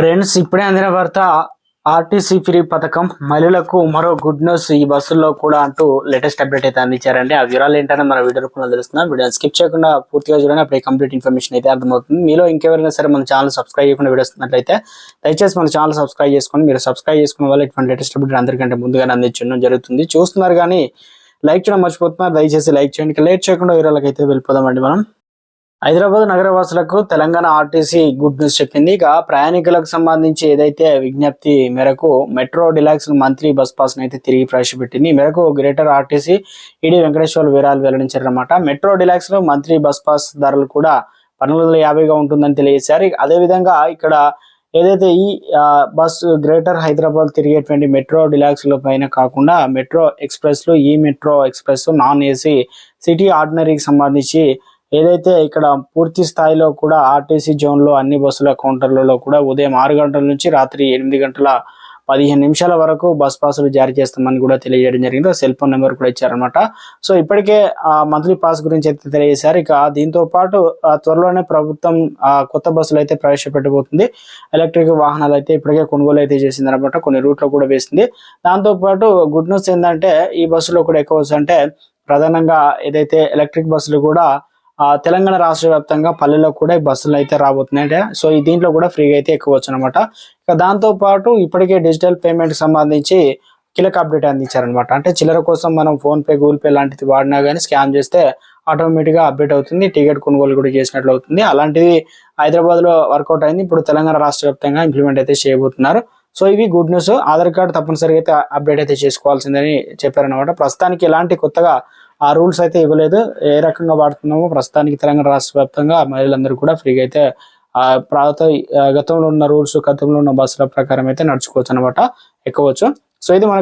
Friends, ఇప్పుడే అందిన వార్త. ఆర్టీసీ ఫ్రీ పథకం మహిళలకు మరో గుడ్ న్యూస్ ఈ బస్సుల్లో కూడా అంటూ లేటెస్ట్ అప్డేట్ అయితే అందించారండి. ఆ వివరాలు ఏంటనే మన వీడియో రూపంలో తెలుస్తున్నాం. వీడియోని స్కిప్ చేయకుండా పూర్తిగా చూడండి, అప్పుడే కంప్లీట్ ఇన్ఫర్మేషన్ అయితే అర్థమవుతుంది. మీలో ఇంకెవరైనా సరే మన ఛానల్ సబ్స్క్రైబ్ చేయకుండా వీడియోస్ ఉన్నట్లయితే దయచేసి మన ఛానల్ సబ్స్క్రైబ్ చేసుకోండి. మీరు సబ్స్క్రైబ్ చేసుకున్న వాళ్ళు ఇటువంటి లేటెస్ట్ అప్డేట్ అందరికంటే ముందుగానే అందించడం జరుగుతుంది. చూస్తున్నారు కానీ లైక్ చేయడం మర్చిపోతున్నారు. దయచేసి లైక్ చేయండి. లేట్ చేయకుండా వివరాలకు అయితే వెళ్ళిపోదామండి. మనం హైదరాబాద్ నగరవాసులకు తెలంగాణ ఆర్టీసీ గుడ్ న్యూస్ చెప్పింది. ఇక ప్రయాణికులకు సంబంధించి ఏదైతే విజ్ఞప్తి మేరకు metro deluxe monthly bus pass అయితే తిరిగి ప్రవేశపెట్టింది. ఈ మేరకు గ్రేటర్ ఆర్టీసీ ఈడీ వెంకటేశ్వర్లు వివరాలు వెల్లడించారన్నమాట. మెట్రో డిలాక్స్ లో మంత్లీ బస్ పాస్ ధరలు కూడా 1250గా ఉంటుందని తెలియజేశారు. అదేవిధంగా ఇక్కడ ఏదైతే ఈ బస్ గ్రేటర్ హైదరాబాద్ తిరిగేటువంటి మెట్రో డిలాక్స్ లో పైన కాకుండా మెట్రో ఎక్స్ప్రెస్ లు, ఈ metro express, non AC, city ఆర్డినరీకి సంబంధించి ఏదైతే ఇక్కడ పూర్తి స్థాయిలో కూడా ఆర్టీసీ జోన్ లో అన్ని బస్సుల కౌంటర్లలో కూడా ఉదయం 6 గంటల నుంచి రాత్రి 8:15 వరకు బస్ పాసులు జారీ చేస్తామని కూడా తెలియజేయడం జరిగింది. సెల్ ఫోన్ నెంబర్ కూడా ఇచ్చారనమాట. సో ఇప్పటికే మంత్లీ పాస్ గురించి అయితే తెలియజేశారు. ఇక దీంతో పాటు త్వరలోనే ప్రభుత్వం కొత్త బస్సులు అయితే ప్రవేశపెట్టబోతుంది. ఎలక్ట్రిక్ వాహనాలు అయితే ఇప్పటికే కొనుగోలు అయితే చేసింది అనమాట. కొన్ని రూట్లో కూడా వేసింది. దాంతో పాటు గుడ్ న్యూస్ ఏంటంటే ఈ బస్సులో కూడా ఎక్కవచ్చు. అంటే ప్రధానంగా ఏదైతే ఎలక్ట్రిక్ బస్సులు కూడా తెలంగాణ రాష్ట్ర వ్యాప్తంగా పల్లెల్లో కూడా ఈ బస్సులు అయితే రాబోతున్నాయి. సో ఈ దీంట్లో కూడా ఫ్రీగా అయితే ఎక్కవచ్చు అనమాట. ఇక దాంతో పాటు ఇప్పటికే డిజిటల్ పేమెంట్ సంబంధించి కీలక అప్డేట్ అందించారనమాట. అంటే చిల్లర కోసం మనం ఫోన్ పే, గూగుల్ పే లాంటిది వాడినా కానీ స్కాన్ చేస్తే ఆటోమేటిక్ గా అప్డేట్ అవుతుంది. టికెట్ కొనుగోలు కూడా చేసినట్లు అవుతుంది. అలాంటిది హైదరాబాద్ లో వర్కౌట్ అయింది. ఇప్పుడు తెలంగాణ రాష్ట్ర వ్యాప్తంగా ఇంప్లిమెంట్ అయితే చేయబోతున్నారు. సో ఇవి గుడ్ న్యూస్. ఆధార్ కార్డు తప్పనిసరిగా అయితే అప్డేట్ అయితే చేసుకోవాల్సిందని చెప్పారనమాట. ప్రస్తుతానికి ఎలాంటి కొత్తగా రూల్స్ అయితే ఇవ్వలేదు. ఏ రకంగా వాడుతున్నామో ప్రస్తుతానికి తెలంగాణ రాష్ట్ర వ్యాప్తంగా మహిళలందరూ కూడా ఫ్రీగా అయితే గతంలో ఉన్న రూల్స్, గతంలో ఉన్న బస్సుల ప్రకారం అయితే నడుచుకోవచ్చు అనమాట, ఎక్కవచ్చు. సో ఇది మనకు